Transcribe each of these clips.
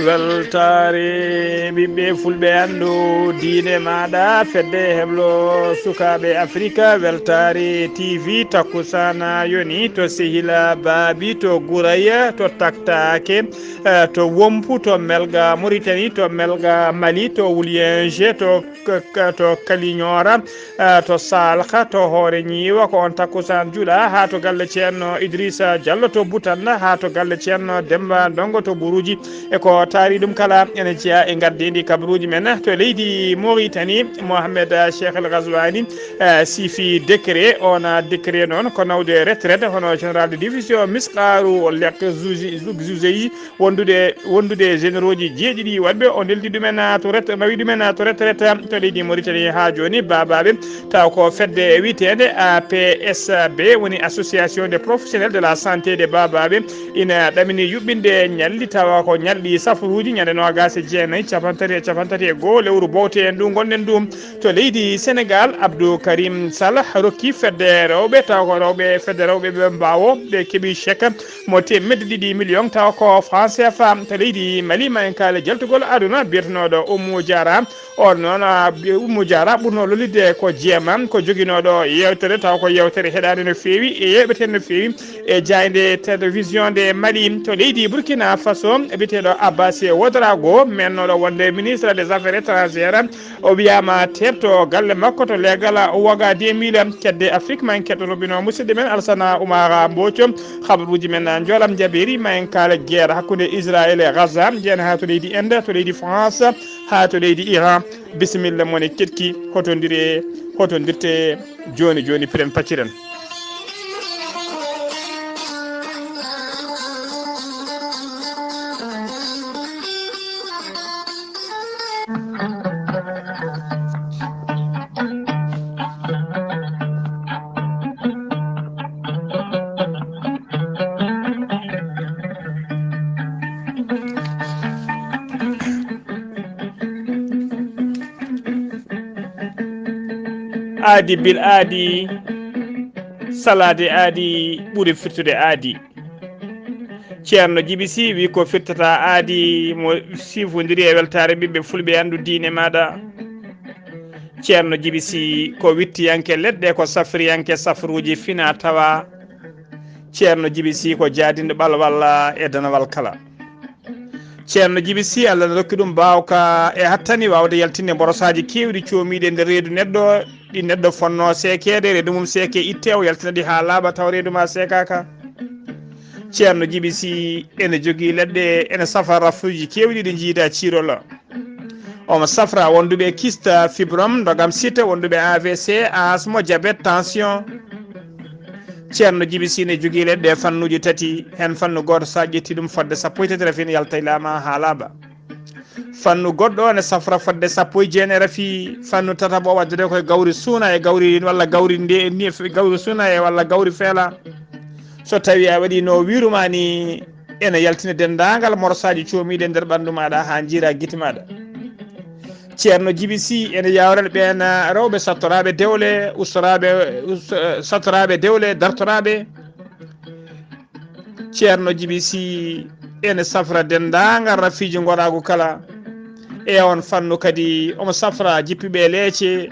weltare ɓiɓɓe fulɓe andu diine maɗa fedde heblo sukaɓe afrique weltare tv takkusana yoni to sehila baabi to gouraya to taktake to wompu to melga mauritanie to melga mali to wuliyenge to kalignora to salha to hoore ñiiwa ko on takkusan juuɗa ha to galle ceerno idrissa diallo to boutanna ha to galle ceerno demba dongo to buruji e ko taari ɗum kala ene jeeya e gardidi kabaruji men to leydi mauritanie mohamed cheikh el ghazouani sifi décret on décret noon ko nawde retraite hono général de division miskaru lek jugeyi wondude généraux ji jeeɗiɗi waɗɓe o neldi ɗumen to nawi ɗumen to retraite to leydi mauritanie ha joni babaɓe taw ko fedde witede APSB woni association des professionnels de la santé des babaɓe ina ɗamini yuɓɓinde ñalli tawa ko ñalɗi safaruji ñande nogase jeenayyi capantati e goho lewru bowte en ɗum gonɗen ɗum to leydi sénégal abdou karim sall rokki fedde rewɓe taw ko rewɓe fedde rewɓe ɓe mbawo ɓe keeɓi chèque mo temedde ɗiɗi million taw ko franc CFA to leydi mali ma en kaali jaltugol aduna biyetenoɗo Oumou Diarra on noon Oumou Diarra ɓurno lolidde ko jeema ko joguinoɗo yewtere taw ko yewtere heɗade no fewi e yeɓeten no fewi e jayde télévision de mali to leydi burkina faso biteɗo abbasi wodrago mennoɗo wonde ministre des affaires étrangères o wiyama tebto galle makko to leegal woga 2000 kedde afrique ma en keɗotobino musidɗo men alsana oumara mboco habaruji men joolam jaɓeri ma en kaala guerre hakkude israël e gaza jeena ha to leydi inde to leydi france ha to leydi iran bisimilla mone ketki hotodirte joni joni piren pacciren aadi bil aadi salade aadi ɓuuri firtude aadi ceerno djiby sy wi ko firtata aadi mo sifodiri e weltare ɓiɓɓe fulɓe andu diine maɗa ceerno djiby sy ko wittiyanke leɗɗe ko safriyanke safruji fina tawa ceerno djiby sy ko jaadinɗo ɓalwal e danawal kala ceerno djiby sy allah ne rokki ɗum mbawka e hattani wawde yaltinde borosaji kewɗi comiɗe nder reedu neɗɗo ɗi neɗɗo fonno sekede reedu mum seeke itte o yaltinaɗi ha laaɓa taw reedu ma sekaka ceerno djiby sy ene jogui leɗɗe ene safa rafuji kewɗi ɗi jiida ciirol omo safra wonduɓe kiste fibrom dogam site wonduɓe AVC asmo diabète tension ceerno djiby sy ne jogui leɗɗe fannuji tati hen fannu goto sa ƴetti ɗum fodde sappo e tati rafine yalta e lama ha laaɓa fannu goɗɗo ne safra fodde sappo e jeene rafi fannu tataɓo waddude koye gawri suuna e gawri walla gawri gawri suuna e walla gawri feela so tawi a waɗi no wirumani ene yaltina dendagal morsaji comiɗe nder ɓandu maɗa ha jiira guite maɗa ceerno djiby sy ene yawrel ɓen rewɓe sattoraɓe dewle sattoraɓe dewle dartoraɓe ceerno djiby sy ene safra dendagal rafiji goɗago kala e on fannu kadi omo safra jippiɓe leece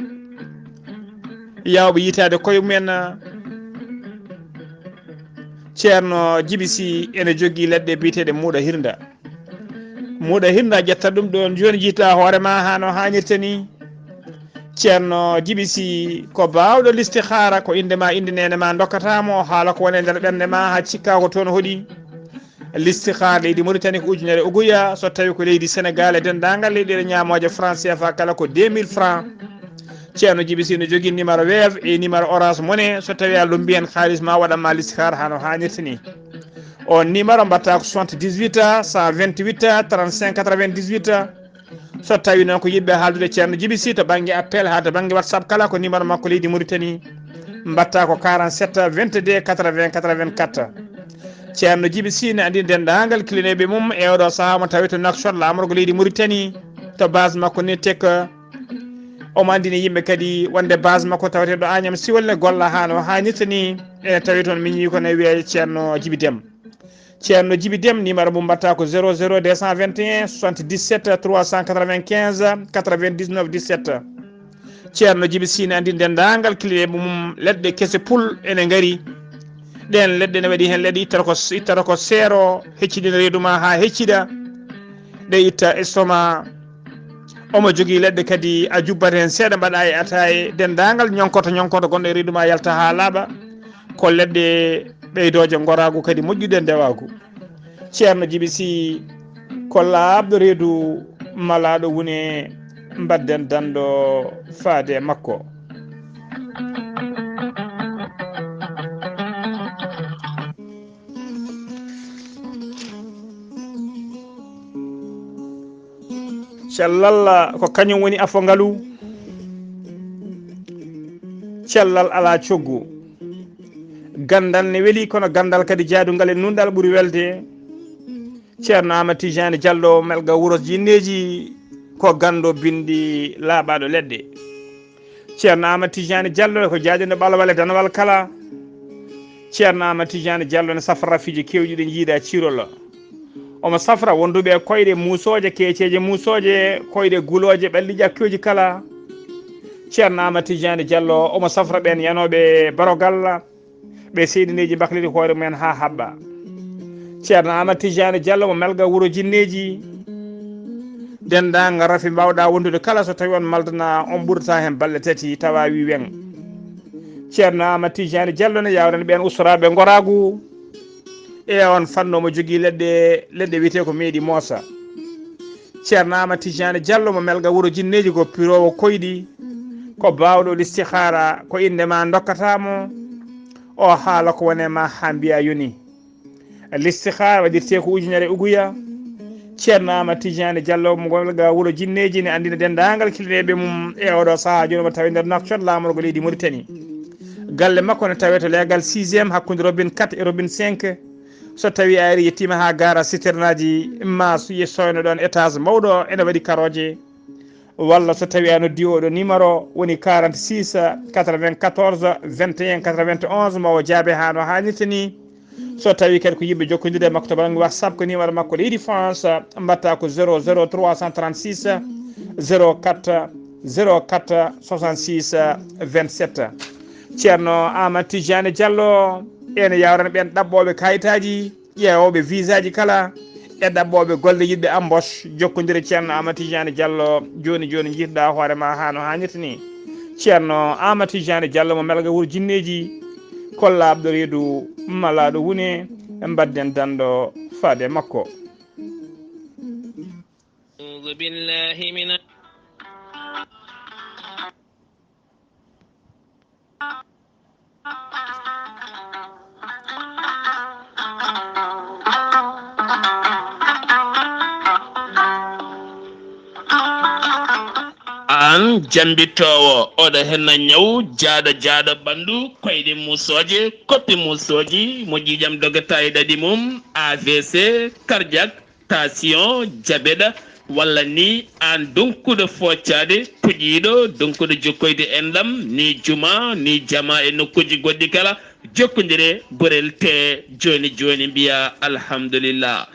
yawɓe yitade koye mumen ceerno djiby sy ene jogui leɗɗe biteɗe muuɗa hirda ƴetta ɗum ɗon joni jiita hoorema hano hannirta ni ceerno djiby sy ko bawɗo listihara ko indema inde nene ma dokkatamo haala ko wone nder ɓerde ma ha cikka ko toon hooɗi listihara leydi mauritanie ko ujunere uguya so tawi ko leydi sénégal e dendagal leyɗele ñamoje franc CFA kala ko 2000 francs ceerno djiby sy ne jogui numéro wave e numéro orange money so tawi a lumbi hen halis ma waɗanma listihara hano hannirta ni on numéro mbatta ko 78 128 35 98 so tawi noon ko yiɗɓe haaldude ceerno djiby sy to banggue appel ha to banggue whatsapp kala ko numéro makko leydi mauritanie mbatta ko 47 22 80 84 ceerno djiby sy ne andi dendagal kilineɓe mum e oɗo saaha mo tawi to nakshot lamorgo leydi mauritanie to base makko ni tek omo andini yimɓe kadi wonde base makko tawateɗo Agnam Siwol ne golla hano hannirta ni ene tawi toon min yi kono wiye ceerno Djiby Déme ceerno Djibi Dem numéro mum mbatta ko 00 221 77 395 99 17 ceerno Djibi Sine andi dendagal kiliɗe mum leɗɗe kese pul ene gaari ɗen leɗɗe ne waɗi hen leɗɗe ittata ko seero heccidina reedu ma ha heccida ɗe itta estoma omo jogui leɗɗe kadi a jubbat hen seeɗa mbaɗa e ataye dendagal ñonkoto gonɗo e reedu ma yalta ha laaɓa ko leɗɗe ɓeydoje goragu kadi moƴƴude ndewagu ceerno Djibi Sy ko laaɓɗo reedu malaɗo wone mbadden danɗo faade makko. cellal ko kañum woni afongalu cellal ala coggu gandal ne weeli kono gandal kadi jaadugal e nundal ɓuuri welde ceerno Amadou Tidiane Diallo melga wuuro jinneji ko gando bindi laaɓaɗo leɗɗe ceerno Amadou Tidiane Diallo ko jaadude ɓalwal e danawal kala ceerno Amadou Tidiane Diallo ne safra fiiji kewɗi ɗe jiiɗa cirolo omo safra wonduɓe koyɗe musoje keeceje musoje koyɗe guloje ɓalli ƴakkoji kala ceerno Amadou Tidiane Diallo omo safra ɓen yanoɓe barogal ɓe seydineji bakliti hoore mumen ha habɓa ceerno Amadou Tidiane Diallo mo melga wuuro jinneji dendagal rafi mbawɗa wondude kala so tawi on maldana on ɓurata hen balɗe tati tawa wi wen ceerno Amadou Tidiane Diallo ne yawren ɓen ustoraɓe goragu e on fanno mo jogui leɗɗe wiyete ko meeɗi moosa ceerno Amadou Tidiane Diallo mo melga wuuro jinneji ko pirowo koyɗi ko bawɗo listihara ko indema dokkatamo o haala ko wone ma ha mbiya yoni listihara waɗirte ko ujunere uguya ceerno Amadou Tidiane Diallo mo melga wuuro jinneji ne andina dendagal kilineɓe mum e oɗo saaha joni mo tawi nder nafcot lamorgo leydi Mauritanie galle makko ne tawe to leegal 6e hakkude robine 4 e robine 5 so tawi a ari yettima ha gara citernaji ma soyno ɗon étage mawɗo ene waɗi karoje walla so tawi a noddi oɗo numéro woni 46 94 21 91 mawo jaabe ha no hannirta ni so tawi kadi ko yimɓe jokkodire makko to banggue WhatsApp ko numéro makko leydi France mbatta ko 00 336 04 04 66 27 ceerno Amadou Tidiane Diallo ene yawran ɓen ɗaɓɓoɓe kayitaji ƴeewoɓe visa ji kala e ɗaɓɓoɓe golle yiɗɓe embauche jokkodire ceerno Amadou Tidiane Diallo joni jiiɗɗa hoorema ha no hannirta ni ceerno Amadou Tidiane Diallo mo melga wuuro jinneji kollaɓɗo reedu malaɗo wune mbadden danɗo faade makko. an jambitowo oɗo henna ñaw jaaɗo ɓandu koyɗe musoje koppi musoji mo ƴiƴam dogata e ɗaɗi mum AVC cardiaque tension diabète walla ni an donkuɗo foccade puƴiɗo donkuɗo jokkoyde enɗam ni juma ni jama e nokkuji goɗɗi kala jokkodire gorel te joni mbiya alhamdulillah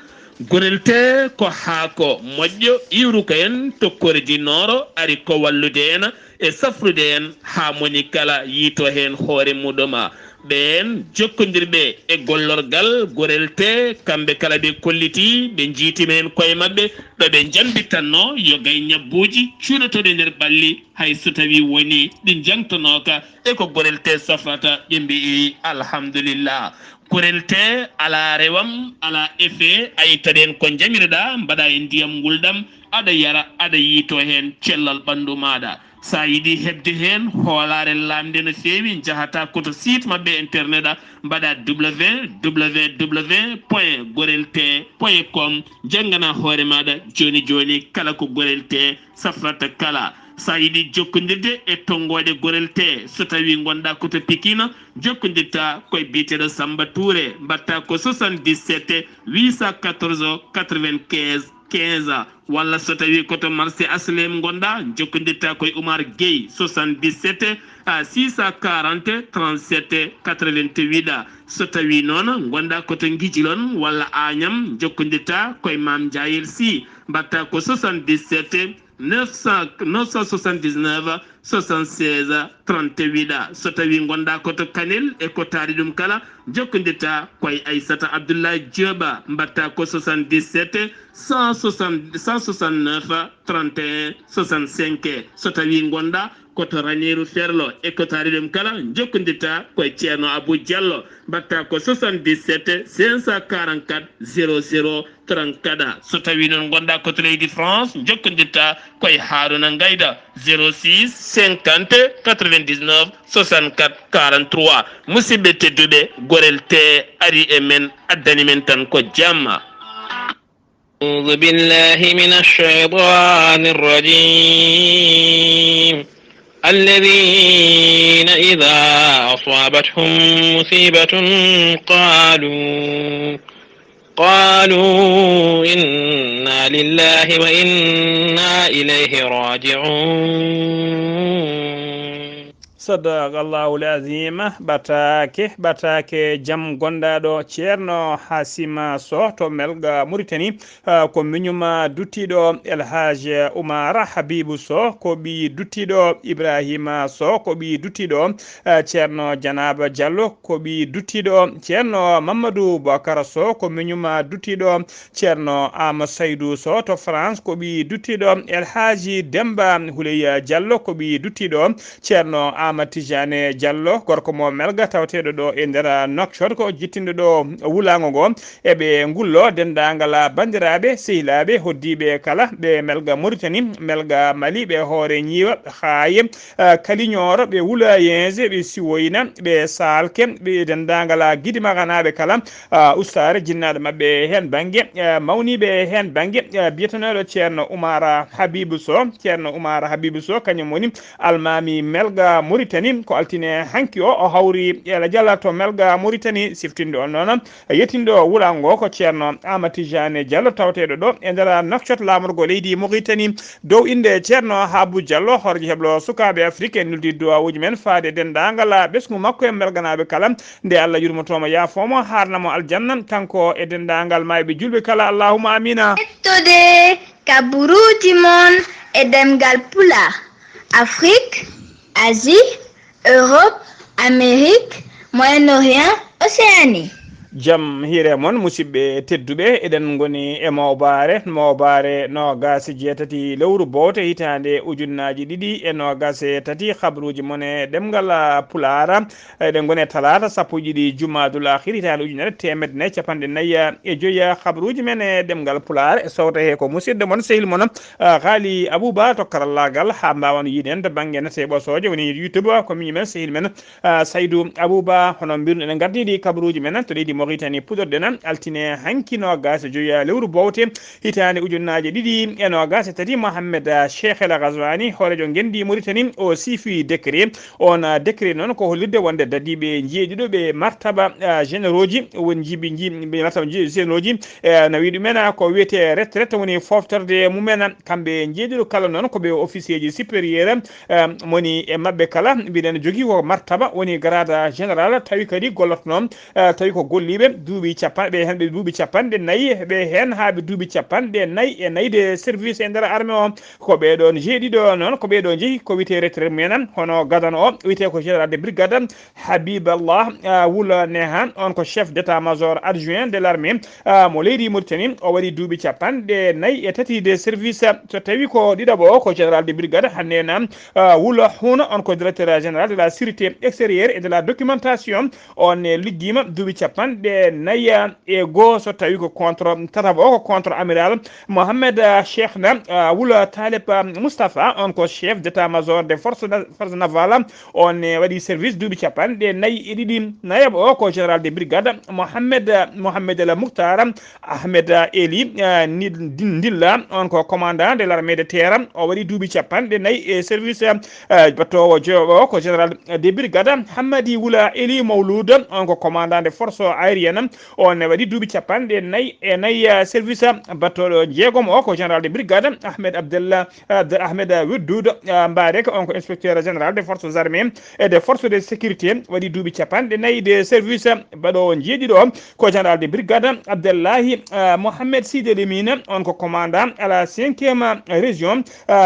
gorel te ko haako moƴƴo iwru ko en tokkore dinoro ari ko wallude en e safrude en ha moni kala yiito hen hoore muɗuma ɓen jokkodirɓe e gollorgal gorel te kamɓe kala ɓe kolliti ɓe jiitima hen koye mabɓe ɗo ɓe jambittanno yo gay ñabbuji cuuɗotoɗe nder ɓalli hay so tawi woni ɗi jangtonoka e ko gorel te safrata ɓe mbi alhamdulillah gorel te ala rewam ala effet a ittaɗen ko jamireɗa mbaɗa e ndiyam gulɗam aɗa yara aɗa yiito hen cellal ɓandu maɗa sa yiiɗi hebde hen hoolare lamde no fewi jahata koto site mabɓe internet a mbaɗa www.gorelte.com janggana hoore maɗa joni kala ko gorel te safrata kala sa yiiɗi jokkodirde e tonggode gorel te so tawi gonɗa koto Pikine jokkodirta koye biyeteɗo Samba Touré mbatta ko 77 814 95 15 walla so tawi koto marché aslem gonda jokkodirta koye Oumar Gueye 77 640 37 88 so tawi noon gonda koto Guijilon walla Agnam jokkodirta koye Mam Diayel Sy mbatta ko 77 979 76 38 so tawi gonda koto Kanel e ko taari ɗum kala jokkodirta koye Aissata Abdoulaye Dioba mbatta ko 77 169 31 65 so tawi gonda koto Raneru Ferlo e ko taari ɗum kala jokkodirta koye Ceerno Abou Diallo mbatta ko 77 544 00 34 so tawi noon gonda koto leydi France jokkodirta koye Haruna Ngayda 06 50 99 64 43 musidɓe tedduɓe gorel te ari e men addani men tan ko jamma. أعوذ بالله من الشيطان الرجيم الذين إذا أصابتهم مصيبة قالوا إنا لله وإنا إليه راجعون صدق الله العظيم batake jam gondaɗo ceerno Hasima Sow to melga Mauritanie ko miñuma duttiɗo Elhaji Oumar Habibou Sow ko ɓi duttiɗo Ibrahima Sow ko ɓi duttiɗo ceerno Janaba Diallo ko ɓi duttiɗo ceerno Mamadou Bakara Sow ko miñuma duttiɗo ceerno Ama Saydou Sow to France ko ɓi duttiɗo Elhaji Demba Houleye Diallo ko ɓi duttiɗo ceerno Ama Tijane Diallo gorko mo melga tawteɗo ɗo e nder Nouakchott ko jittinɗo ɗo wulago ngo eɓe ngullo dendagal bandiraɓe sehilaɓe hoddiɓe kala ɓe melga Mauritanie melga Mali ɓe hoore ñiiwa Haye Kaliñoro ɓe Wulayense ɓe Siwoyna ɓe Salke ɓe dendagal Guidimaganaɓe kala ustare jinnaɗo mabɓe hen banggue mawniɓe hen banggue biyetenoɗo ceerno Oumar Habibou Sow ceerno Oumar Habibou Sow kañum woni almami melga Mauritanie ko altine hanki o hawri ela jalla to melga Mauritanie siftinde on noon yettindo wulango ko ceerno Amati Jane Diallo tawteɗo ɗo e nder Nouakchott lamorgo leydi Mauritanie dow inde ceerno Habou Diallo horje heblo sukaɓe Afrique en nuldi duwawuji men faade dendagal ɓesgu makko e melganaɓe kala nde Allah yurmotomo yaafomo harnamo aljanna kanko e dendagal mayɓe julɓe kala allahumma amina. Ettode kaburuji mon e ɗemngal pulaar Afrique, Asie, Europe, Amérique, Moyen-Orient, Océanie. jam hiire moon musidɓe tedduɓe eɗen goni e mawbaare no gasi jeetati lewru bowte hitande ujunnaji ɗiɗi e no gase tati habruji mon e ɗemgal pulaar eɗen goni e talata sappo ɗiɗi jumadul akhir hitande ujunere temedde nayyi capanɗe nayyi e joyi habruji men e ɗemgal pulaar e sawta he ko musidɗo moon sehil moon Ghalii Abuu Bah to karallagal ha mbawan yiiden to banggue nete ɓosoje woni YouTube ko miñi men sehil men Saydou Abou Bah hono mbirno eɗen gardiɗi kabruji men to leydi Mauritanie pudorɗen altine hanki no gas joya lewru bowte hitande ujunnaje ɗiɗi e no gas tati Mohamed Cheikh El Ghazouani hoorejo gendi Mauritanie o sifi décret on décret noon ko hollirde wonde dadiɓe jeeɗiɗo ɓe martaba généraux ji woni jiɓe martaba généraux ji no wi ɗumen ko wiyete retraite woni foftorde mumen kamɓe jeeɗiɗo kala noon koɓe officier ji supérieur moni e mabɓe kala mbiɗen jogui ko martaba woni grade général tawi kadi golloto noon tawi ko golliɓe duuɓi capanɗe hen ɓe duuɓi capanɗe nayyi ɓe hen haaɓe duuɓi capanɗe nayyi e nayyi de service e nder armée o ko ɓeɗon jeeɗiɗo noon ko ɓeɗo jeehi ko wiyete retraite mumen hono gadano o wiyete ko général de brigade Habiballah Wula Nehan on ko chef d'état major adjoint de l'armée mo leydi Mauritanie o waɗi duuɓi capanɗe nayyi e tati de service so tawi ko ɗiɗaɓo o ko général de brigade hannena Wula Houna on ko directeur général de la sécurité extérieure et de la documentation on liggima duuɓi capanɗe nayyi e goho so tawi ko contre tataɓo o ko contre amiral Mohamed Cheikhna Wula Talib Moustapha on ko chef d'état major des forces navales on waɗi service duuɓi capanɗe nayyi e ɗiɗi nayaɓo o ko général de brigade Mohamed El Mouktar Ahmed Eli Ndilla on ko commandant de l'armée de terre o waɗi duuɓi capanɗe nayyi e service battowo joɓo ko général de brigade Hamadi Wula Eli Mawloud on ko commandant de force aérienne on waɗi duuɓi capanɗe nayyi e nayyi service battoɗo jeegom o ko général de brigade Ahmed Weddoud Mbarek on ko inspecteur général des forces armées et des forces de sécurité waɗi duuɓi capanɗe nayyi de service baɗowo jeeɗiɗo o ko général de brigade Abdellahi Mohamed Sidé Lemine on ko commandant à la 5e région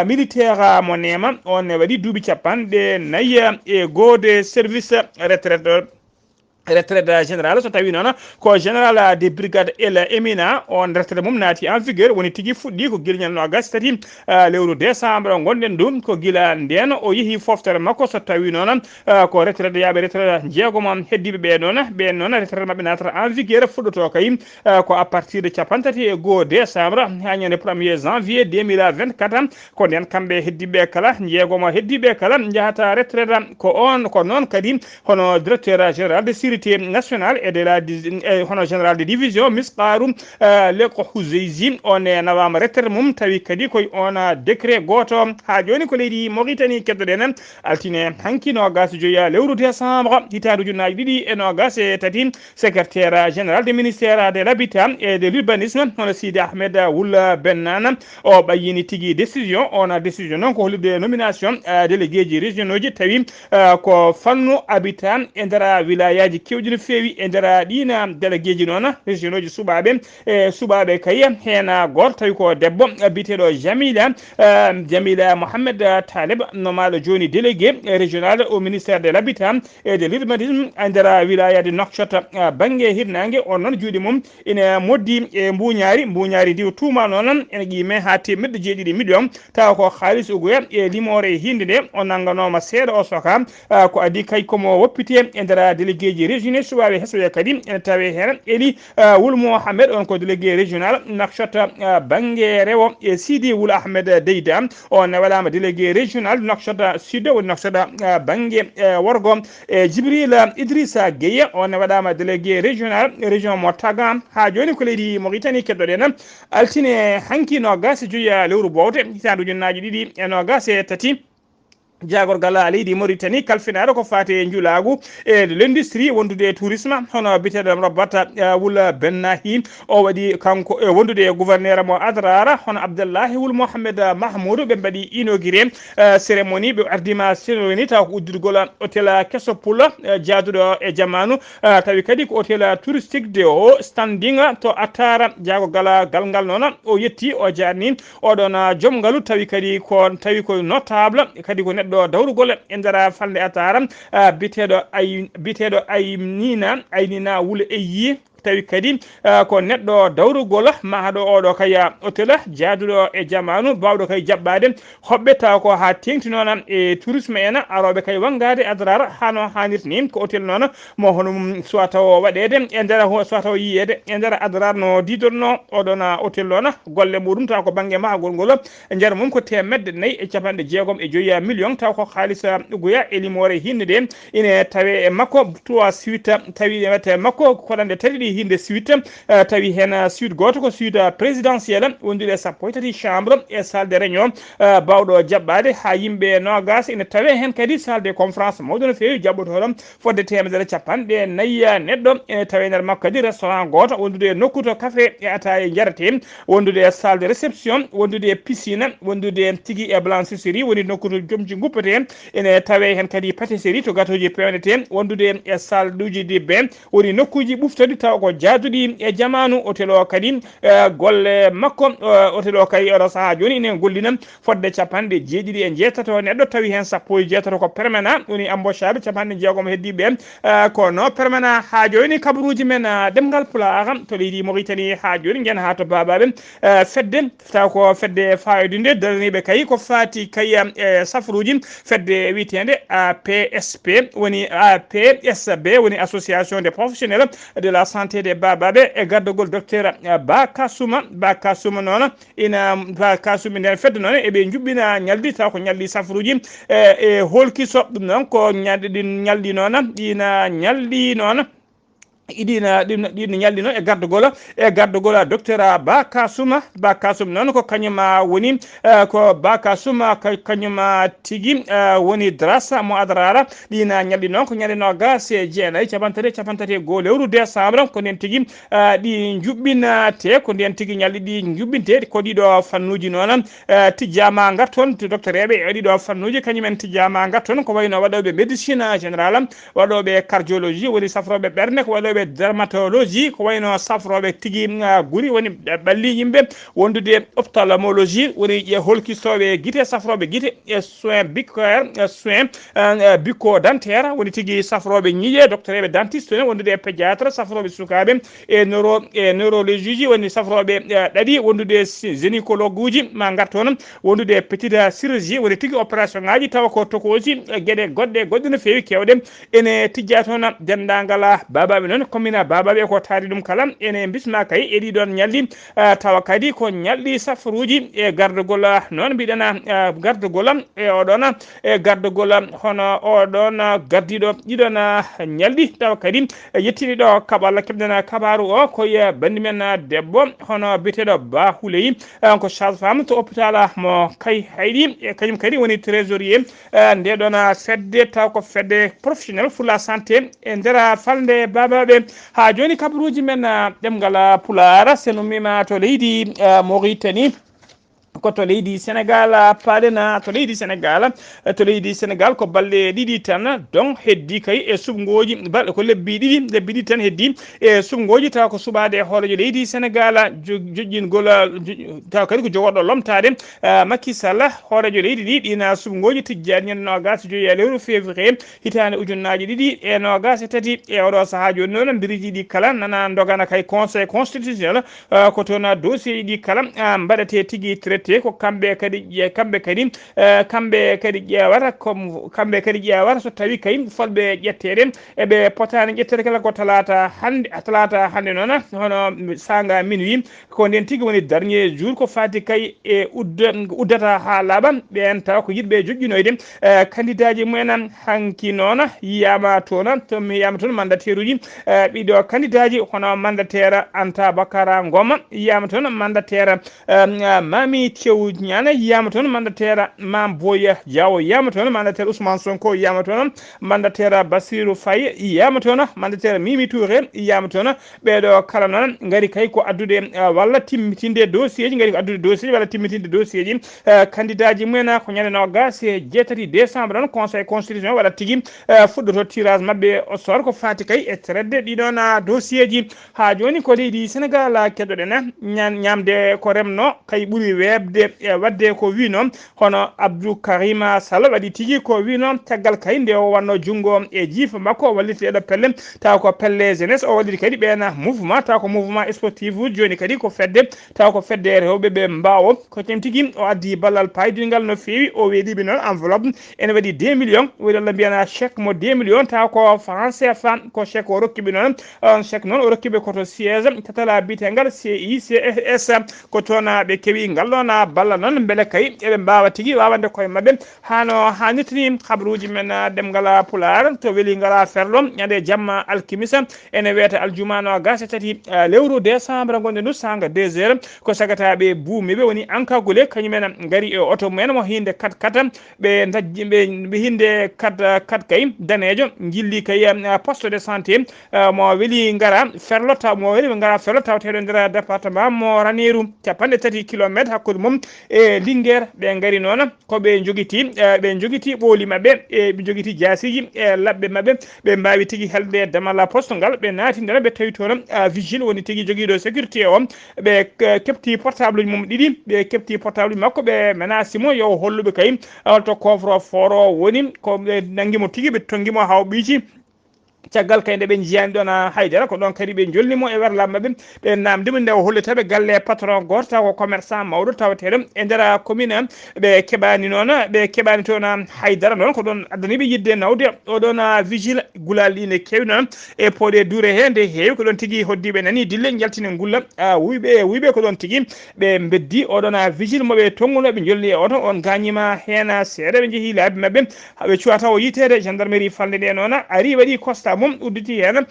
militaire mo Nema on waɗi duuɓi capanɗe nayyi e goode service retraite général so tawi noon ko général de brigade El Emina on retraite mum naati en vigueur woni tigui fuɗɗi ko guila ñalno agas tati lewru décembre gonɗen ɗum ko guila nden o yeehi foftere makko so tawi noon ko retraite yaaɓe retraite jeegom heddiɓe ɓe noon retraite mabɓe natata en vigueur fuɗɗoto kay ko à partir de capantati e goho décembre ha ñande 1er janvier 2024 ko nden kamɓe heddiɓe kala jeegomo heddiɓe kala jahata retraite ko noon kadi hono directeur général de sécurité nationale et de la hono général de division Misqaru Leko Houzeyzi on e nawama retraite mum tawi kadi koye on décret goto ha joni ko leydi Mauritanie keddoɗen altine hanki nogas joya lewru décembre hitande ujunnaji ɗiɗi e nogas e tati secrétaire général du ministère de l'habitat et de l'urbanisme hono Sidi Ahmed Wulla Bennane o ɓayyini tigui décision noon ko hollude nomination délégué ji régionaux ji tawi ko fannu habitat e nder wilayaji kewɗi no feewi e nder ɗina délégué ji noon régionaux ji suɓaɓe kay hen goto tawi ko debbo biteɗo Jamila Mohamed Talib nomalo joni délégué régional au ministère de l'habitat et de l'urbanisme e nder wilayade Nouakchott banggue hirnangue on noon juuɗe mum ina moddi e mbuñari ndi tuuma noon ene qime ha temedde 7 million tawa ko haaliss ugoya e limore e hinde nde o nangganoma seeɗa o soka ko adi kay komo woppite e nder délégué ji régional suwaɓe hesoya kadi ene tawe hen Eli Wul Mohamed on ko délégué régional Nouakchott banggue rewo e Sidi Wul Ahmed Deyda on waɗama délégué régional Nouakchott sud woni Nouakchott banggue worgo e Djibril Idrissa Gueye on waɗama délégué régional région mo Tagan ha joni ko leydi Mauritanie keddoɗen altine hanki nogas joya lewru bowte hitande ujunnaji ɗiɗi e nogas e tati jagorgal leydi Mauritanie kalfinaɗo ko fate e juulagu e l'industrie wondude e tourisme hono biteɗo Robata Wula Bennahi o waɗi kanko e wondude e gouverneur mo Adrara hono Abdellahi Wul Mohamed Mahmoudou ɓe mbaɗi inauguré cérémonie ɓe ardima cérémonie taw ko uddirgol hôtel Kesopula jaaduɗo e jamanu tawi kadi ko hôtel touristique de o standing to attara jagorgal galngal noon o yetti o jarni oɗon joomgalu tawi ko notable kadi ko neɗɗo dawrugol e nder falde atara biteɗo aynina Wule Eyyi tawi kadi ko neɗɗo dawrugol mahaɗo oɗo kaya hôtel jaaduɗo e jamanu bawɗo kay jaɓɓade hoɓɓe taw ko ha tengti noon e tourisme en aroɓe kay wangade adrar hano hannirta ni ko hôtel noon mo hono soit taw waɗede e nder soit taw yiyede e nder adrar no didorno oɗon hôtel noon golle muɗum taw ko banggue mahagol ngol nder mum ko temedde 4.6 million taw ko haalisa ugoya e limore hinde de ine tawe e makko 3 suite tawi wete makko koɗande tati hinde suite tawi hen suite goto ko suite présidentielle wondude sappo e tati chambre e salle de réunion bawɗo jaɓɓade ha yimɓe nogas ene tawe hen kadi salle de conférence mawɗo no fewi jaɓɓotoɗo fodde 150 neɗɗo ene tawe nder makko kadi restaurant goto wondude nokku to café e ataye jarate wondude salle de réception wondude piscine wondude tigui e blanchisserie woni nokku to jomji guppete ene tawe hen kadi pâtisserie to gâteauji pewnete wondude e salle ɗuji de bain woni nokkuji ɓuftodi taw ko jaaduɗi e jamanu hôtel o kadi golle makko hôtel o kay oɗo saaha joni ene gollina fodde 7.6 neɗɗo tawi hen 16 ko permanent woni embauchable 6 heddiɓe ko no permanent ha joni kabaruji men ɗemngal pulaar to leydi Mauritanie ha joni gen ha to babaɓe fedde taw ko fedde fayodinde daraniɓe kay ko fati kay e safruji fedde witende APSP woni APSB woni association des professionnels de la santé des babaɓe e gaddogol docteur Ba Kasuma noon ina Ba Kasuma nden fedde noon eɓe juɓɓina ñaldi taw ko ñaldi safruji e holkiso ɗum noon ko ñalɗi noon ina ñalɗi noon ɗin ñallino e gardugol docteur Ba Kasum noon ko kañuma woni ko Ba Kasum kañuma tigui woni drasa mo adrara ɗina ñalli noon ko ñande nogas e jeenayyi capantati go lewru décembre ko nden tigui ɗi juɓɓinate ko nden tigui ñalli ɗi juɓɓinte ko ɗiɗo fannuji noon tijjama garton docteur eɓe e ɗiɗo fannuji kañumen tijjama garton ko wayno waɗoɓe médecine général waɗoɓe cardiologie woni safroɓe ɓerde ko waɗoɓe dermatologie ko wayno safroɓe tigui guri woni ɓalli yimɓe wondude ophtalmologie woni ƴe holkistoɓe guite safroɓe guite e soin buccaire soin bucco dentaire woni tigui safroɓe ñiiƴe docteur eɓe dentiste ne wondude e pédiatre safroɓe sukaɓe e neurologie ji woni safroɓe ɗaɗi wondude gynécologue uji ma gartoon wondude petite chirurgie woni tigui opération ngaji tawa ko tokosi gueɗe goɗɗe no fewi kewɗe ene tijja toon dendagal babaɓe noon commune babaɓe ko taari ɗum kala ene bisma kay e ɗiɗon ñalli tawa kadi ko ñalɗi safaruji e gardugol noon mbiɗen gardugol e oɗon gardugol hono oɗon gardiɗo ɗiɗon ñalɗi tawa kadi yettini ɗo kaɓal keɓden kabaru o koye bandi men debbo hono biteɗo Ba Huleyi ko sage femme to hôpital mo kay hayɗi e kañum kadi woni trésorier ndeɗon fedde taw ko fedde professionnel pour la santé e nder falde babaɓe ha joni kabaruji men ɗemgal pulaar sen ummima to leydi Mauritanie ko to leydi Sénégal paɗena to leydi Sénégal ko balɗe ɗiɗi tan donc heddi kay e subgoji balɗe ko lebbi ɗiɗi tan heddi e subgoji taw ko suɓade hoorejo leydi Sénégal joƴƴingol taw kadi ko jogoɗo lomtade Macky Sall hoorejo leydi ɗi ɗina subgoji tijjani ñande nogas joyi lewru février hitande ujunnaji ɗiɗi e nogas e tati e oɗo saaha joni noon biriji ɗi kala nana dogana kay conseil constitutionnel ko toon dossier ɗi kala mbaɗete tigui traité ko kamɓe kadi ƴewata so tawi kay folɓe ƴetteɗe eɓe potani ƴettere kala ko talata hande noon hono sanga minuit ko nden tigui woni dernier jour ko fati kay e uddata ha laaɓa ɓen taw ko yiɗɓe joƴƴinoyde candidat ji mumen hanki noon yiyama toon mandataire uji ɓiɗo candidat ji hono mandataire Anta Bakara Ngom yiyama toon mandataire Mami Thiaw Niane yiyama toon mandataire Mam Boya Diaw yiyama toon mandataire Ousmane Sonko yiyama toon mandataire Bassirou Faye yiyama toon mandataire Mimi Touré yiyama toon ɓeɗo kala noon gari kay ko addude walla timmitinde dossier ji gari ko addude dossier ji walla timmitinde dossier ji candidat ji mumen ko ñande nogas e jeetati décembre noon conseil constitutionnel waɗa tigui fuɗɗoto tirage mabɓe o sor ko fati kay e tredde ɗiɗon dossier ji ha joni ko leydi Sénégal keɗoɗen ñamde ko remno kay ɓuuri webde wadde ko wino hono Abdou Karima Sall waɗi tigui ko wino caggal kay nde o wanno junggo e jiifa makko o walliti ɗeɗo pelle taw ko pelle jeunesse o walliti kadi ɓen mouvement taw ko mouvement sportif joni kadi ko fedde taw ko fedde rewɓe ɓe mbawo ko tem tigui o addi ballal paydingal no fewi o weeɗiɓe noon enveloppe ene waɗi 2 millions woni Allah mbiyana chèque mo 2 millions taw ko franc CFA ko chèque o rokkiɓe noon on chèque noon o rokkiɓe koto siège tatala bitegal CICS ko toon ɓe keewi ngallona balla noon beele kay eɓe mbawa tigui wawande koye mabɓe hano hannirtini habaruji men ɗemgal pulaar to weeli ngala ferlo ñande jamma alkimisa ene wiyete aljuma nogas e tati lewru décembre gonɗe ndu sanga 2 heures ko sagataɓe buumiɓe woni encagulé kañumen gari e auto mumen mo hinde 4x4 ɓe dajji ɓe hinde 4x4 kay danejo jilli kay poste de santé mo weeli ngara ferlo taw mo weeli ɓe ngara ferlo tawteɗo nder département mo Ranérou 3 kilométre hakkude mum e Linguére ɓe gari noon koɓe joguiti ɓooli mabɓe e ɓe joguiti jasiji e labɓe mabɓe ɓe mbawi tigui helde damal poste ngal ɓe naati nder ɓe tawi toon vigile woni tigui joguiɗo sécurité o ɓe kepti portable uji mum ɗiɗi ɓe kepti portable uji makko ɓe menacimo yo holluɓe kay holto coffre fort o woni ko ɓe nanguimo tigui ɓe tonguimo ha o ɓiiti caggal kay nde ɓe jiyani ɗon haydara ko ɗon kadi ɓe jolnimo e werlam mabɓe ɓe namdimo nde o hollitaɓe galle patron goto taw ko commerçant mawɗo tawateɗo e nder commune ɓe keɓani noon ɓe keɓani toon haydara noon ko ɗon addaniɓe yidde nawde oɗon vigile gulal ɗi ne kewi noon e pooɗe duure he nde heewi ko ɗon tigui hoddiɓe nani dille jaltine gulla wuyɓe ko ɗon tigui ɓe beddi oɗon vigile moɓe tonguno ɓe jolni e oto on gañima hen seeɗa ɓe jeehi laabi mabɓe ɓe cuwata o yitede gendarmerie falde ɗe noon ari waɗi constat mum udditi hen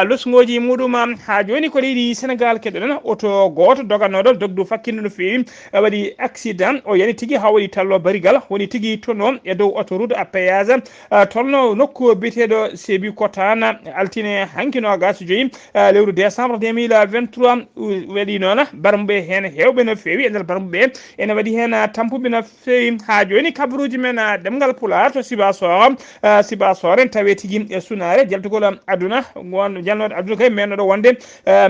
losgoji muɗum ha joni ko leydi Sénégal keɗoɗen oto goto doganoɗo dogdu fakkinde no fewi waɗi accident o yani tigui ha waɗi tallo barigal woni tigui tono e dow autoroute à péage tolno nokku biteɗo Sébi Kotana altine hankino gas joyi lewru décembre 2023 waɗi noon barmuɓe hen hewɓe no fewi e nder barmuɓe ene waɗi hen tampuɓe no fewi ha joni kabaruji men ɗemgal pulaar to Sibasor en tawe tigui e sunare jaltugol aduna gon jalnode aduna kay mennoɗo wonde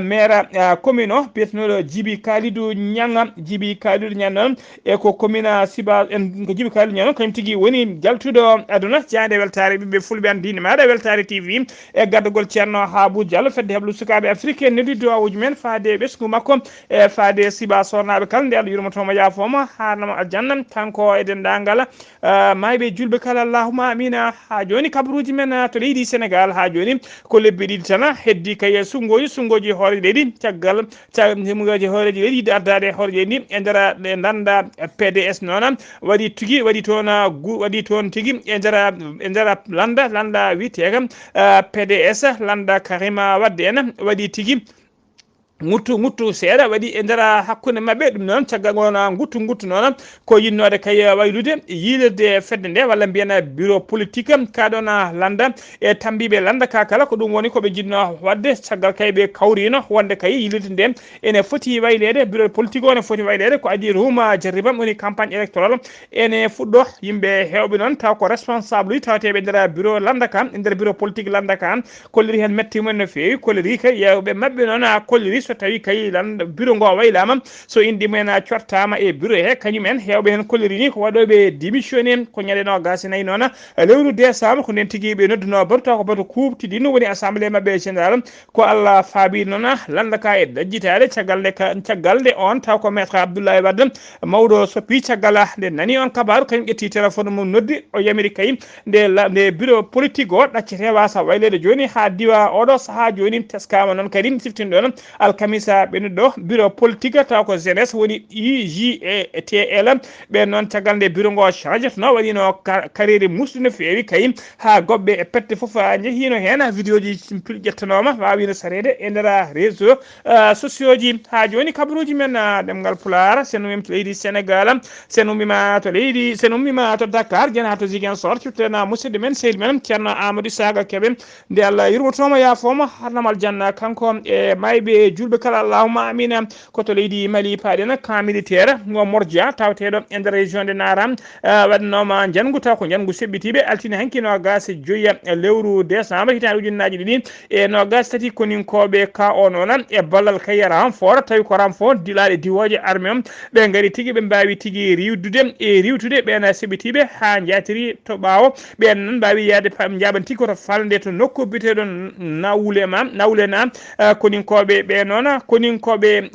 maire commune o biyetenoɗo Djiby Kalidou Niang noon e ko commune Siba en ko Djiby Kalidou Niang kañum tigui woni jaltuɗo aduna jande weltare ɓiɓɓe fulɓe an dine maɗa weltare TV e gaddagol ceerno Abou Diallo fedde heblo sukaɓe Afrique neddi duwawuji men faade ɓesgu makko e faade Sibasor naɓe kala nde Allah yurmotomo yaafoma harnamo aljanna kanko e dendagal mayɓe julɓe kala allahuma amina ha joni kabaruji men to leydi Sénégal ha joni ko lebbi ɗiɗi tan heddi kay sungoji hooreji leydi caggal himgoji hooreji leydi yiɗi ardade hooreji ni e nder ɗe danda PDS noon waɗi toon tigui e nder landa wiyete PDS landa Karima Wadde en waɗi tigui nguttu seeɗa waɗi e nder hakkude mabɓe ɗum noon caggal gona nguttu noon ko yinnode kay waylude yiilirde fedde nde walla mbiyen bureau politique kaɗon landa e tambiɓe landa ka kala ko ɗum woni koɓe jinno wadde caggal kay ɓe kawrino wonde kay yilirde nde ene foti waylede bureau politique o ne foti waylede ko adi ruma jarribam woni campagne électoral ene fuɗɗo yimɓe hewɓe noon taw ko responsable uji tawateɓe nder bureau landa ka e nder bureau politique landa ka kolliri hen metti mumen no fewi kolliri kay yewɓe mabɓe noon kolliri so tawi kay bureau ngo waylama so indi men cottama e bureau he kañumen hewɓe hen kolliri ni ko waɗoɓe démissionné ko ñaleno gasinayi noon lewru décembre ko nden tigui ɓe nodduno batu taw ko batu kubtiɗino woni assemblée mabɓe général ko Allah faabi noon landa ka e dajjitade caggal nde on taw ko maître Abdoulaye Wade mawɗo soppi caggal nde nani on kabaru kañum ƴetti téléphone mum noddi o yamiri kay nde bureau politique o ɗaccete wasa waylede joni ha diwa oɗo saaha joni teskama noon kadi siftinɗo noon alkamisa ɓennuɗo bureau politique taw ko jeunesse woni UJTL ɓen noon caggal nde bureau ngo changetono waɗino carriére musɗu no fewi kay ha goɓɓe e pette foof jeehino hen vidéo ji ƴettanoma wawino sarede e nder réseau sociaux ji ha joni kabaruji men ɗemgal pulaar sen ummima to leydi Sénégal sen ummima to Dakar jena to Ziguinchor cuttena musidɗo men sehil men ceerno Amadou Isaga Kébé nde Allah yurmotomo yaafoma harnamo aljanna kanko e mayɓe julɓe kala allahumma amina koto leydi Mali paaɗen camp militaire ngo Mordia tawateɗo e nder région de Naram waɗanoma jangu taw ko jangu seɓɓitiɓe altine hankino gas joyya lewru décembre hitande ujunnaji ɗiɗi e no gas tati koninkoɓe ka o noon e ballal kay renfort tawi ko renfort dilaɗe diwoje armé on ɓe gaari tigui ɓe mbawi tigui riwtude ɓen seɓɓitiɓe ha jatiri to ɓawo ɓen noon mbawi yaade jaɓan tigui koto falde to nokku biteɗo nawlena koninkoɓe ɓe noon koninkoɓe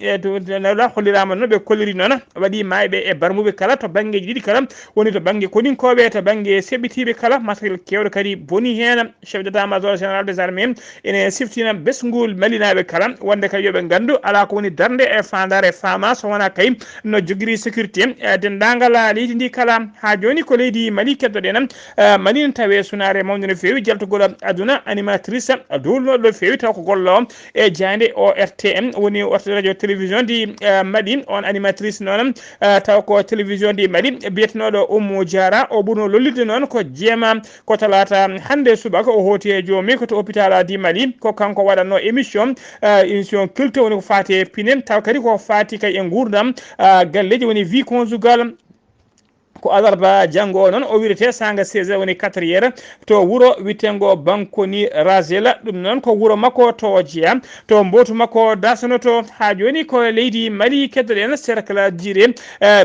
nawla hollirama noon ɓe kolliri noon waɗi mayɓe e barmuɓe kala to banggueji ɗiɗi kala woni to banggue koninkoɓe to banggue seɓɓitiɓe kala matériel kewɗo kadi boni hen chef d'état major général des armées ene siftina besgol malinaɓe kala wonde kay yoɓe gandu ala ko woni darde e fandare e fama so wona kay no joguiri sécurité dendagal leydi ndi kala ha joni ko leydi Mali keddoɗen Mali ne tawe sunare mawde no fewi jaltugol aduna animatrice dulnoɗo no fewi taw ko gollo e jande o RTM woni radio télévision di Mali on animatrice noon taw ko télévision di Mali biyetenoɗo Oumou Diara o ɓurno lollirde noon ko jeema ko talata hande subaka o hooti e jomi ko to hôpital di Mali ko kanko waɗanno émission culte woni ko fati pinen taw kadi ko fati kay e gurdam galleji woni vie conjugale ko alarba janggo o noon o wirete sanga 16 woni 4 to wuro witengo bankoni Ragela ɗum noon ko wuro makko to jeeya to mbotu makko dasanoto ha joni ko leydi Mali keddoɗen cercle jire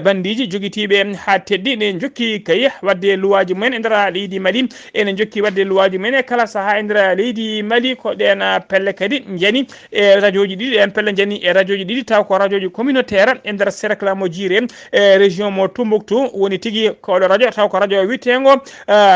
bandiji joguitiɓe ha teddi ne jokki kay wadde luwaji mumen e nder leydi Mali ene jokki wadde luwaji mumen e kala saaha e nder leydi Mali ko ɗen pelle kadi jani e radio ji ɗiɗi en pelle jani e radio ji ɗiɗi taw ko radio ji communautaire e nder cercle mo jire e région mo Tombouctou woni tigi koɗo radio taw ko radio witengo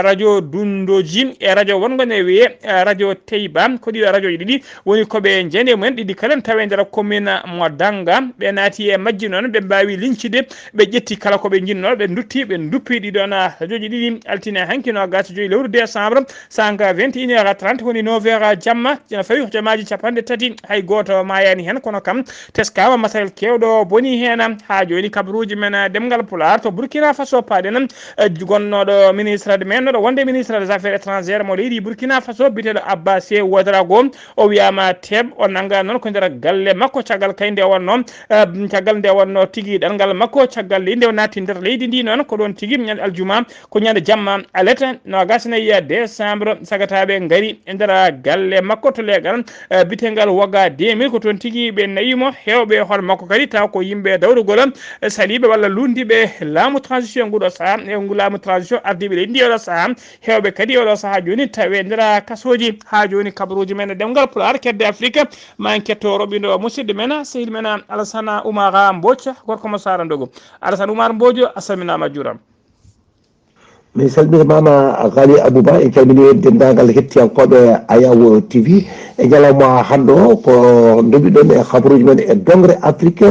radio Dundoji e radio wongo ne wiye radio Teyba ko ɗiɗo radio ɗiɗi woni koɓe jeni mumen ɗiɗi kalen tawe nder commune mo Danga ɓe naati e majji noon ɓe mbawi lincide ɓe ƴetti kala koɓe jinno ɓe dutti ɓe duppi ɗiɗon radioji ɗiɗi altine hankino gasa joyi lewru décembre sanga 21h30 woni 9h jamma ina fawi hojomaji capanɗe tati hay goto mayani hen kono kam teskama masayel kewɗo boni hen ha joni kabaruji men ɗemngal pulaar to Burkina Faso paɗen gonnoɗo ministre de men ɗo wonde ministre des affaires étrangères mo leydi Burkina Faso biteɗo Abbas Ouedraogo o wiyama teb o nanga noon ko nder galle makko caggal kay nde wonno caggal nde wonno tigui ɗengal makko caggal nde o naati nder leydi ndi noon ko ɗon tigui ñande aljuma ko ñande jamma aleta no gasanayi décembre sagataɓe gaari e nder galle makko to leegal bitegal wogga 2000 ko toon tigui ɓe nayimo hewɓe hoore makko kadi taw ko yimɓe dawrugol saliɓe walla lundiɓe laamu transition nguɗo saaha e laamu transition ardiɓe leydi ndi oɗo saaha hewɓe kadi oɗo saaha joni tawe nder kasoji ha joni kabaruji men ɗemgal pulaar kedde Afrique ma en ketto roɓindo musidɗo men sehil men Alassane Oumar Mbodj gorko mo Sarandogo Alassane Oumar Mbodj a salminama juuram mi salminimama Ghalii Abuu Bah en calmini dendagal hettiyankoɓe Ayaw TV e ñalawma hande o ko doɓiɗon e habaruji men e dongre Afrique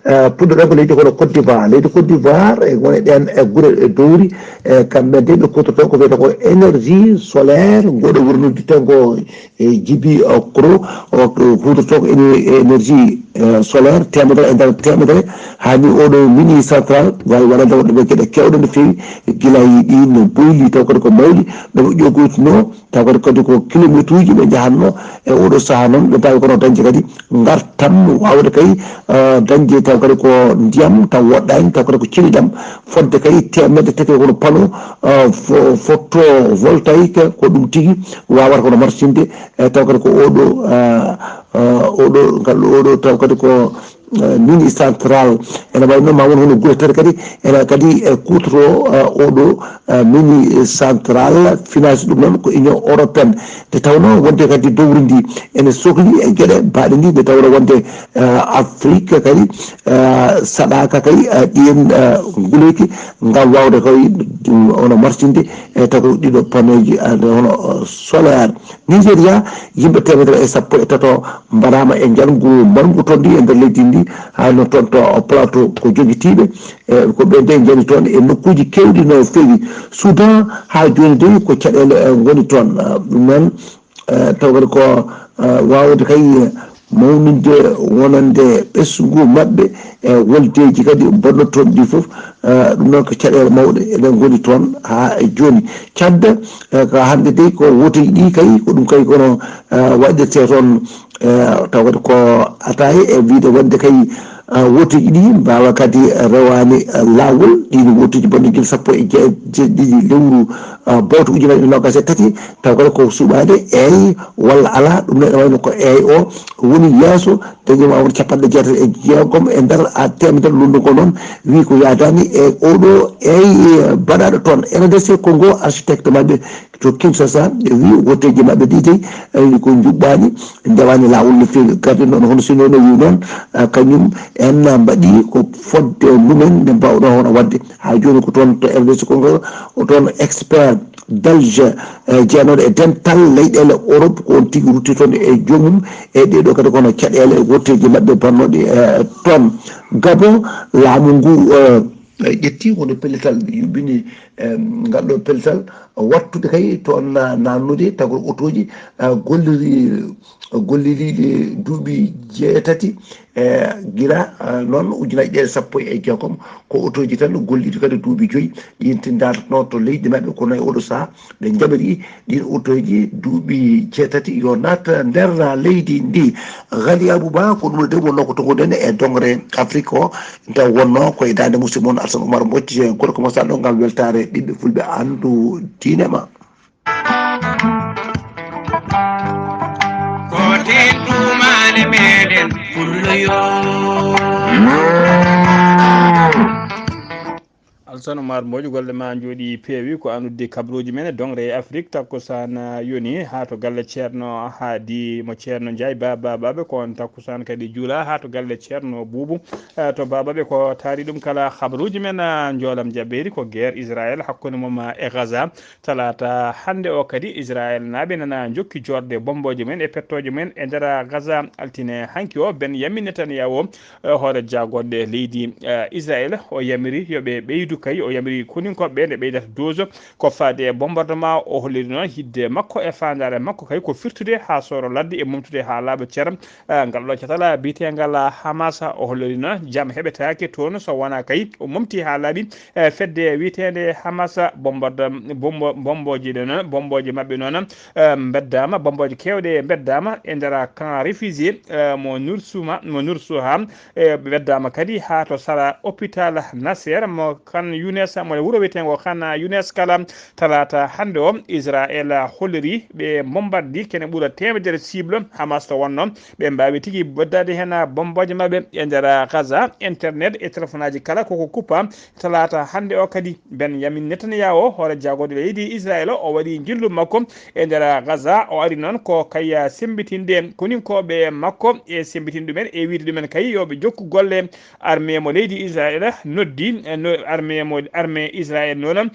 puɗɗoɗon ko leydi kono Côte d'Ivoire leydi Côte d'Ivoire e woni ɗen e guure e dowri e kamɓe de ɓe kutorto ko wiyete ko énergie solaire goɗo wurnudi tan ko Djiby Koro o hutorto ko énergie solaire temedere e nder temedere hani oɗo mini central wawi waɗande woɗɗoɓe gueɗe kewɗe no fewi guila ɗi no boyli taw kadi ko mawli ɗoɓe ƴogoytuno taw kadi ko kilométre uji ɓe jahanno e oɗo saaha noon ɓe mbawi kono dañde kadi gartam wawde kay dañde taw kadi ko ndiyam taw woɗɗani taw kadi ko ciliɗam fodde kay temedde tati kono panneau photovoltaïque ko ɗum tigui wawata kono marchinde taw kadi ko oɗo taw kadi ko mini central ene wawi noon ma won hono guure tati kadi ene kadi kutoto oɗo mini central finance ɗum noon ko union européenne nde tawno wonde kadi dowri ndi ene sohli e gueɗe mbaɗe ndi nde tawno wonde Afrique kadi saɗaka kay ɗiyen guleyki ngam wawde koy ono marchinde e taw ko ɗiɗo panneauji hono solaire Nigéria yimɓe temedere e sappo e tato mbaɗama e jalngu mangu toon ndi e nder leydi ndi hayno toon to plateau ko joguitiɓe ko ɓe nde joni toon e nokkuji kewɗi no fewi Soudan ha joni de ko caɗele goni toon ɗum noon taw kadi ko wawde kay mawninde wonande ɓesgu mabɓe e woldeji kadi bonnotoon ɗi foof ɗum noon ko caɗele mawɗe eɗen goni toon ha joni cadda ko hande de ko wotoji ɗi kay ko ɗum kay kono waɗirte toon taw kadi ko ataye e wiide wonde kay wotoji ɗi mbawa kadi rewani lawol ɗin wotoji bonde guila sappo e jeeɗiɗi lewru bowto ujunere nogas e tati taw kadi ko suɓade eyi walla ala ɗum noon ene wayno ko eyi o woni yesso dañima won capanɗe jeetati e jeegom e nder a temedere lundu ko noon wi ko yadani e oɗo eyi baɗaɗo toon RDC Congo architecte mabɓe to Kinshasa wi woteji mabɓe ɗi dey ko juɓɓani ndewani lawol no fewi gardi noon hono sino no wi noon kañum en mbaɗi ko fodde mumen nde mbawɗo hono wadde ha joni ko toon to RDC Congo o toon expert belge jeenoɗo e dental leyɗele Europe ko on tigui rutti toon e joomum e ɗeɗo kadi kono caɗele wotteji mabɓe bannoɗe toon Gabon laamu ngu ƴetti woni pellital yuɓɓini ngalɗo pellital wattude kay toon nannude taw ko otoji golliriɗe duuɓi jeetati guila noon ujunaji ɗe sappo e jeegom ko otoji tan golliɗi kadi duuɓi joyyi ɗinti darno to leydi mabɓe kono e oɗo saaha ɓe jaɓiri ɗin otoji duuɓi jeetati yo natta nder leydi ndi Ghalii Abuu Bah ko ɗum de wonno ko togoɗen e dongre Afrique o taw wonno koye dande musidɗo moon Alassane Oumar Mbodj gorko mo salɗo ngam weltare ɓiɓɓe fulɓe andu diinema tumane meɗen fulloyo Alassane Oumar Mbodji golle ma jooɗi peewi ko andude kabaruji men dongre e Afrique takkusana yoni ha to galle ceerno haadi mo ceerno Ndiaye babaɓe ko on takkusana kadi juula ha to galle ceerno Boubou to babaɓe ko taari ɗum kala habaruji men joolam jaɓɓeri ko guerre Israël hakkude mum e Gaza talata hande o kadi Israël naaɓe nana jokki jorde bomboje men e pettoje men e nder Gaza altine hanki o ben Yamin Netanyahu hoore jagodde leydi Israël o yamiri yoɓe ɓeydu kay o yamiri koninkoɓe nde ɓeydata dose ko faade e bombardement o holliri noon hidde makko e fandare makko kay ko firtude ha soro ladde e mumtude ha laaɓa ceeram ngal ɗo catala bitegal Hamas o holliri noon jaam heɓetake toon so wona kay o mumti ha laaɓi fedde witede Hamas bomboji ɗe noon bomboji mabɓe noon beddama bomboji kewɗe beddama e nder camp réfugié mo Nursuha beddama kadi ha to sara hôpital Nasser mo kan Younes mo wuro wiyetego kan Younes kala talata hande o Israël holliri ɓe bombardi kene ɓuura temedere cible Hamas to wonno ɓe mbawi tigui beddade hen bomboje mabɓe e nder Gaza internet e téléphone aji kala koko kuppa talata hande o kadi ben Yamin Netanyahu hoore jagode leydi Israël o waɗi jillu makko e nder Gaza o ari noon ko kay sembitinde koninkoɓe makko e sembitinde ɗumen e wiide ɗumen kay yoɓe jokku golle armée mo leydi Israël noddi armée Israël noon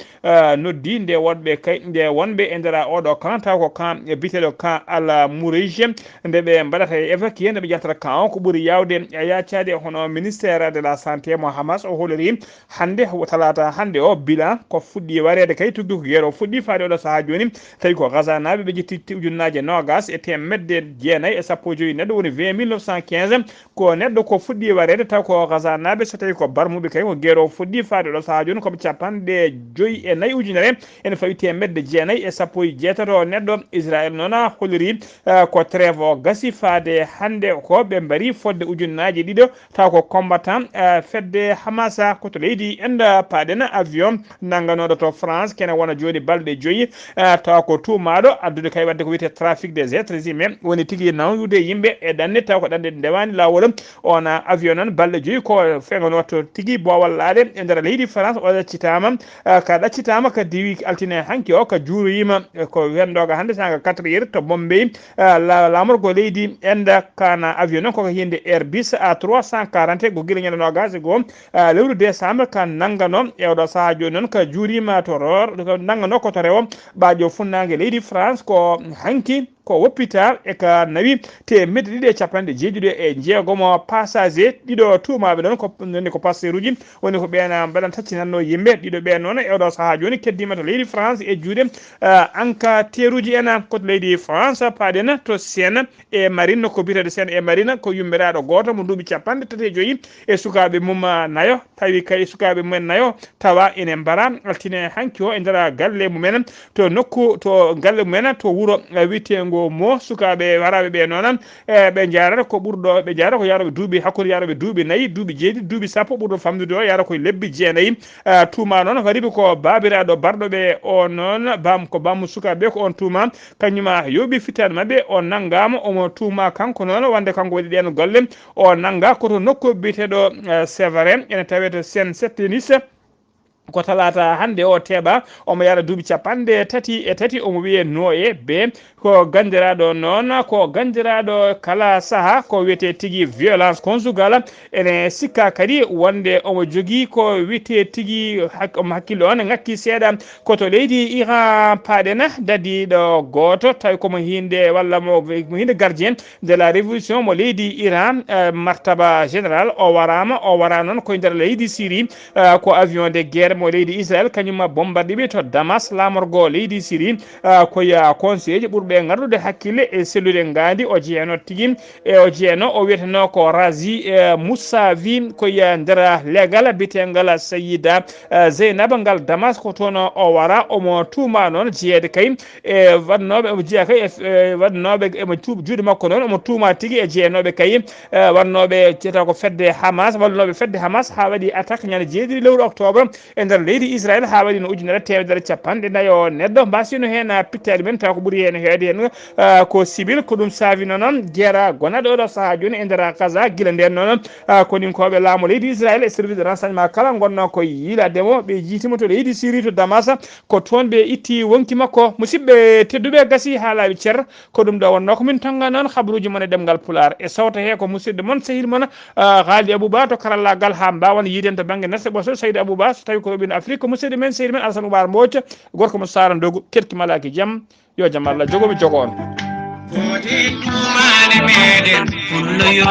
noddi nde wonɓe kay nde wonɓe e nder oɗo camp taw ko camp biteɗo camp Al Mourij nde ɓe mbaɗata e évacué nde ɓe jaltata camp o ko ɓuuri yawde yaccade hono ministère de la santé mo Hamas o holliri hande talata hande o bilan ko fuɗɗi warede kay tugdi ko guerre o fuɗɗi faade oɗo saaha joni tawi ko Gaza naaɓe ɓe jetti ujunnaje nogas e temedde jeenayyi e sappo joyyi neɗɗo woni 20 915 ko neɗɗo ko fuɗɗi warede taw ko Gaza naaɓe so tawi ko barmuɓe kay ko guerre o fuɗɗi faade oɗo saaha joni koɓe capanɗe joyyi e nayyi ujunere ene fawi temedde jeenayyi e sappo e jeetato neɗɗo Israël noon holliri ko trêve o gasi faade hande ko ɓe mbari fodde ujunnaje ɗiɗo taw ko combattant fedde Hamas koto leydi enda paɗen avion nangganoɗo to France kene wona joni balɗe joyyi taw ko tumaɗo addude kay wadde ko wiyete trafic des êtres humains woni tigui nawnude yimɓe e ɗanne taw ko ɗanɗe ndewani lawol on avion noon balɗe joyyi ko feganoto tigui bowal laaɗe e nder leydi France o ɗaccitama ka ɗaccitama ka diwi altine hanki o ka juuroyima ko wendoga hande sanga 4 heures to Bombay lamorgo leydi enda kana avion noon koko hinde Airbus A340 ko guila ñande nogas go lewru décembre ka nanggano e oɗo saaha joni noon ka juurima to nanggano koto rewo ɓaajo funnague leydi France ko hanki ko woppita e ka nawi temedde ɗiɗi e capanɗe jeeɗiɗo e jeegomo passager ɗiɗo tumaɓe ɗon ko passager uji woni ko ɓen mbaɗan taccinanno yimɓe ɗiɗo ɓen noon e oɗo saaha joni keddima to leydi France e juuɗe enquêteur uji en koto leydi France paaɗen to Seine e Marine ko bitede Seine e Marine ko yummiraɗo goto mo duuɓi capanɗe tati e joyyi e sukaɓe mum nayo tawi kay sukaɓe mumen nayo tawa ene mbara altine hanki o e nder galle mumen to nokku to galle mumen to wuuro wiyetego mo sukaɓe waraɓe ɓe noon ɓe jarata ko ɓurɗo ɓe jarata ko yaroɓe duuɓi hakkude yaroɓe duuɓi nayyi duuɓi jeeɗiɗi duuɓi sappo ɓurɗo famdude o yara koye lebbi jeenayyi tuuma noon wariɓe ko babiraɗo barɗoɓe o noon ko bammu sukaɓeɓe ko on tuuma kañuma yoɓi fittade mabɓe o nanggama omo tuuma kanko noon wonde kanko waɗi ɗen golle o nangga koto nokku biteɗo Sévérin ene tawe to Seine Septimus ko talata hande o teɓa omo yara duuɓi capanɗe tati e tati omo wiye noye be ko gandiraɗo noon ko gandiraɗo kala saaha ko wiyete tigui violence conjugale ene sikka kadi wonde omo jogui ko wiyete tigui omo hakkille on ngakki seeɗa koto leydi Iran paaɗen dadiɗo goto tawi komo hinde walla mo hinde gardien de la révolution mo leydi Iran martaba général o wara noon koye nder leydi Syrie ko avion de guerre mo leydi Israël kañumma bombarde ɓe to Damas lamorgo leydi Syrie koye conseil ɓurɓe gardude hakkille e sellude ngandi o jeeyano tigui e o jeeyano o wiyeteno ko Razi Moussavi koye nder legal bitegal Sayida Zeynab ngal Damas ko toon o wara omo tuuma noon jeeyede kay e wannoɓe omo jeeya kay e wannoɓe emo juuɗe makko noon omo tuuma tigui e jeeyanoɓe kay wannoɓe jeeta ko fedde Hamas walloɓe fedde Hamas ha waɗi attaque ñande jeeɗiɗi lewru octobre e nder leydi Israël ha waɗi no ujunere temedere capanɗe nayyi o neɗɗo mbasino hen pittade men taw ko ɓuuri hen heede hen ko civil ko ɗum savino noon guerre gonaɗo oɗo saaha joni e nder Gaza guila nden noon koninkoɓe laamu leydi Israël e service de renseignement kala gonno ko yiilademo ɓe jiitimo to leydi Syrie to Damas ko toon ɓe itti wonki makko musidɓe tedduɓe gasi ha laaɓi ceer ko ɗum ɗo wonno ko min tonga noon habaruji moon e ɗemgal pulaar e sawta he ko musidɗo moon sehil moon Ghalii Abuu Bah to karallagal ha mbawan yiiden to banggue neste ɓoso Saydou Abou Bah so tawi ko roɓino Afrique ko musidɗo men sehil men Alassane Oumar Mbodj gorko mo Sara Ndogu ketki malaki jaam yo jaam Allah jogomi jogo on Oti tumani meɗen fullo yo